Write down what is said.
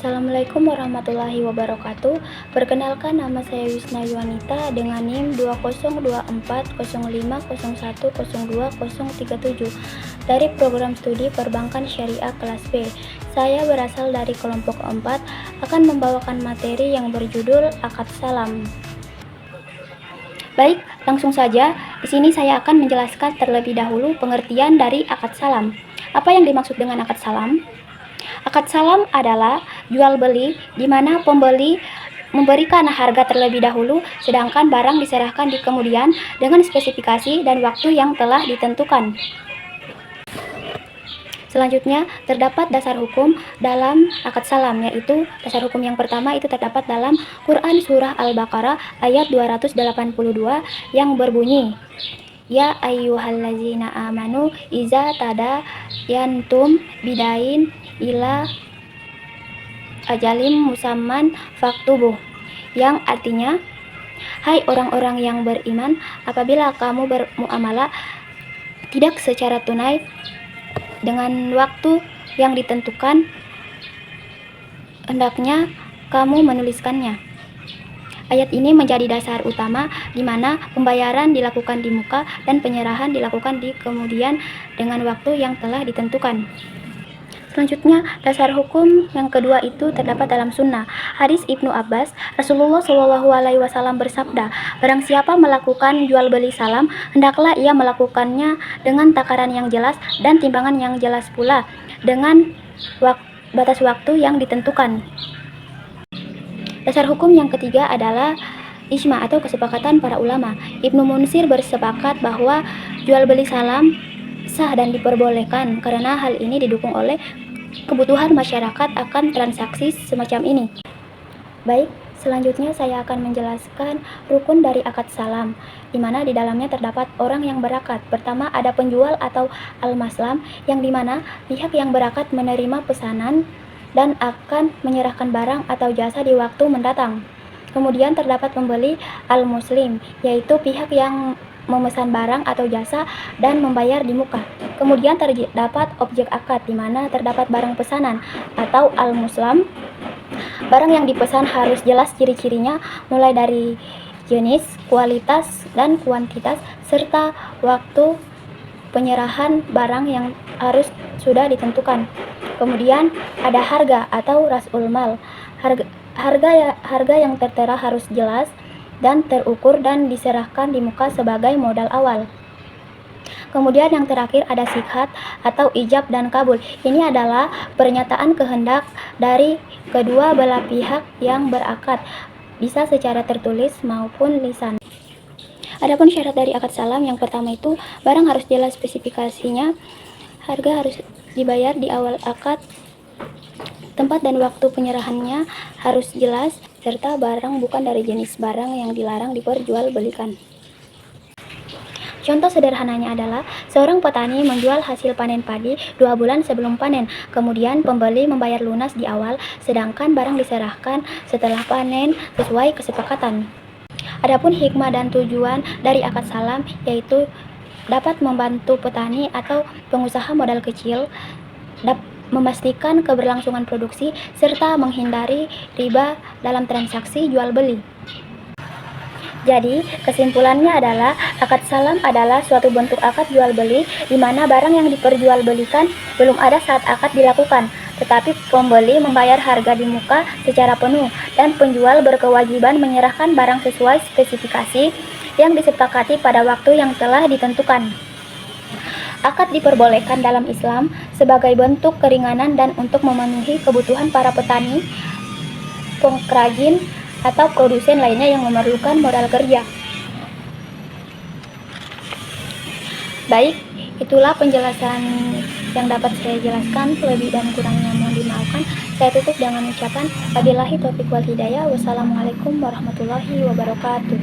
Assalamualaikum warahmatullahi wabarakatuh. Perkenalkan, nama saya Wisna Yuanita dengan NIM 20240501020037 dari program studi Perbankan Syariah kelas B. Saya berasal dari kelompok 4, akan membawakan materi yang berjudul Akad Salam. Baik, langsung saja. Di sini saya akan menjelaskan terlebih dahulu pengertian dari akad salam. Apa yang dimaksud dengan akad salam? Akad salam adalah jual beli di mana pembeli memberikan harga terlebih dahulu, sedangkan barang diserahkan di kemudian dengan spesifikasi dan waktu yang telah ditentukan. Selanjutnya, terdapat dasar hukum dalam akad salam, yaitu dasar hukum yang pertama itu terdapat dalam Quran Surah Al-Baqarah ayat 282 yang berbunyi, Ya ayyuhallazina amanu iza tadayantum bidain ila ajalim musamman faktubuh, yang artinya, hai orang-orang yang beriman, apabila kamu bermuamalah tidak secara tunai dengan waktu yang ditentukan, hendaknya kamu menuliskannya. Ayat ini menjadi dasar utama di mana pembayaran dilakukan di muka dan penyerahan dilakukan di kemudian dengan waktu yang telah ditentukan. Selanjutnya, dasar hukum yang kedua itu terdapat dalam sunnah. Hadis Ibnu Abbas, Rasulullah SAW bersabda, barang siapa melakukan jual beli salam, hendaklah ia melakukannya dengan takaran yang jelas dan timbangan yang jelas pula, dengan batas waktu yang ditentukan. Dasar hukum yang ketiga adalah ijma atau kesepakatan para ulama. Ibnu Munsir bersepakat bahwa jual beli salam sah dan diperbolehkan karena hal ini didukung oleh kebutuhan masyarakat akan transaksi semacam ini. Baik, selanjutnya saya akan menjelaskan rukun dari akad salam, di mana di dalamnya terdapat orang yang berakad. Pertama, ada penjual atau al-maslam, yang dimana pihak yang berakad menerima pesanan dan akan menyerahkan barang atau jasa di waktu mendatang. Kemudian terdapat pembeli al-muslim, yaitu pihak yang memesan barang atau jasa dan membayar di muka. Kemudian terdapat objek akad, di mana terdapat barang pesanan atau al-muslam. Barang yang dipesan harus jelas ciri-cirinya, mulai dari jenis, kualitas, dan kuantitas, serta waktu penyerahan barang yang harus sudah ditentukan. Kemudian ada harga atau rasul mal. Harga yang tertera harus jelas dan terukur dan diserahkan di muka sebagai modal awal. Kemudian yang terakhir ada sikhat atau ijab dan kabul. Ini adalah pernyataan kehendak dari kedua belah pihak yang berakad, bisa secara tertulis maupun lisan. Adapun syarat dari akad salam yang pertama itu barang harus jelas spesifikasinya, harga harus dibayar di awal akad, tempat dan waktu penyerahannya harus jelas, serta barang bukan dari jenis barang yang dilarang diperjualbelikan. Contoh sederhananya adalah seorang petani menjual hasil panen padi 2 bulan sebelum panen, kemudian pembeli membayar lunas di awal, sedangkan barang diserahkan setelah panen sesuai kesepakatan. Adapun hikmah dan tujuan dari akad salam yaitu dapat membantu petani atau pengusaha modal kecil memastikan keberlangsungan produksi serta menghindari riba dalam transaksi jual beli. Jadi, kesimpulannya adalah akad salam adalah suatu bentuk akad jual beli di mana barang yang diperjualbelikan belum ada saat akad dilakukan, tetapi pembeli membayar harga di muka secara penuh dan penjual berkewajiban menyerahkan barang sesuai spesifikasi yang disepakati pada waktu yang telah ditentukan. Akad diperbolehkan dalam Islam sebagai bentuk keringanan dan untuk memenuhi kebutuhan para petani, pengrajin, atau produsen lainnya yang memerlukan modal kerja. Baik, itulah penjelasan yang dapat saya jelaskan. Lebih dan kurangnya mohon dimaafkan. Saya tutup dengan ucapan wabillahi taufiq wal hidayah. Wassalamualaikum warahmatullahi wabarakatuh.